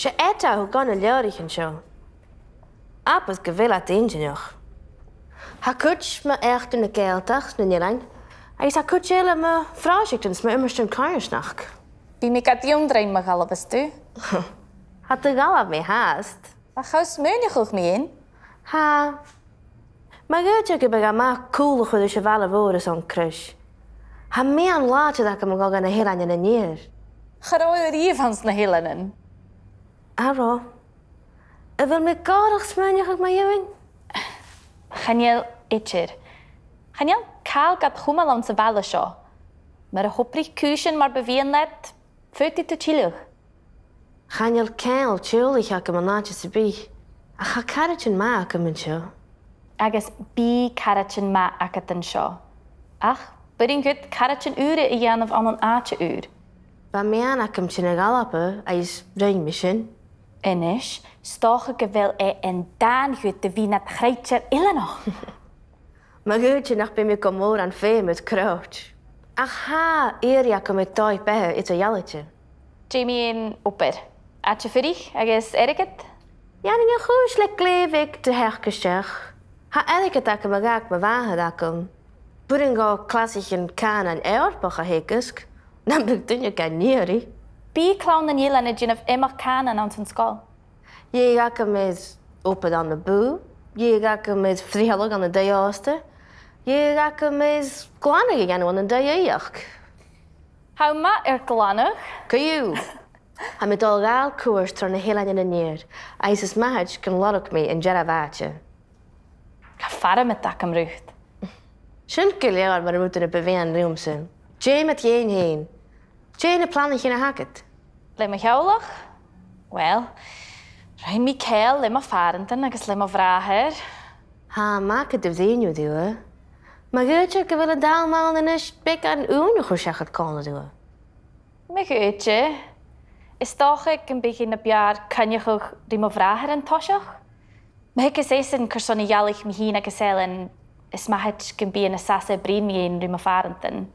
Se eta ho gan leirich an seo. Appas go bhfuil at ingeneach. Ha cuid me echt in na Gaeltach na Miannan. Is ha cuid éile me fráisichtans me immerstun Cairnsnach. Bí mi gad diomdrain me galabas tú. Ha dy galab me haast. A chaus meunichwch mi ein. Ha. Ma gyrtio gyda ma cwlwch oedd eisiau fel y fawr ys o'n crys. Ha mi an laat ydych am gog yn y h-Eileanan yn yr. Charoi o'r ifans na h-Eileanan. Aro. Y fel mi gorach smynioch ag ma yw'n? Chaniel echer. Chaniel cael gad chwmal am sy fel y sio. Mae'r hwbrich cwysyn mar befian led, ffyrti to chilwch. Chaniel cael tiwlich ag am anad ys y bi. A cha caraid yn ma ag am yn sio. Agus bí caraid ma agad yn sio. Ach, byddwn gwyd caraid ure I anaf anon ache ur. Ba miann ag am sy'n ag alaba eis rhain misyn. Inis, stoch y gyfel yn dan gwyd dy fi nad chreidcher ilanoch. Ma gyrtio nach bym I gomor an ffeim yd crowd. Ach ha eri ag am y doi behe ito ialitio. Jamie yn oper. Ache ffyrich, agus erigyd? Jan yn ych hwys le glefig dy hergystech. Ha erigyd ag am agag ma fahad ag am. Bwydyn go klasich yn can an eorbach a hegysg. Nam byg dyn yw gan nieri. Bí clown yn Ilan ydyn of imach can anant yn sgol. Ie ag am yd opad an y bw. Ie ag am yd frihalog an y deioster. Ie ag am yd glanag I ganw an y deiach. How ma glanach? Cyw. Ha mi dol gael cwrs tron y h-Eileanan yn yr. A is mahaj gan lorg mi yn jera fatio. Ga fara met ac am rwyd. Sy'n giliar mar ymwyd yn y befian rhywmsyn. Jane at ie'n hyn. Jane y planach yn y hagad. Le ma hiawlach? Wel, rhaid mi cael le ma farantan agus le ma vraher. Ha, ma cyd yw ddyn yw diwa. Ma gyrtio gyfel y dal mawn yn ys big an wn yw chwrsiach at con o diwa. Me gwytje. Is toch ik een beetje in jaar kanjachog die ma vraher en toshach? Me hek is eisen kersoni jalig mi hien agus en is ma het kan be in a sasse brin mi een die ma farantan.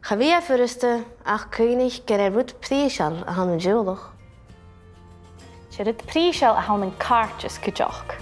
Ga wie verrusten, ach könig ger wut priesal a han een jewelog. Sje het priesal a han een kaartjes kujoch.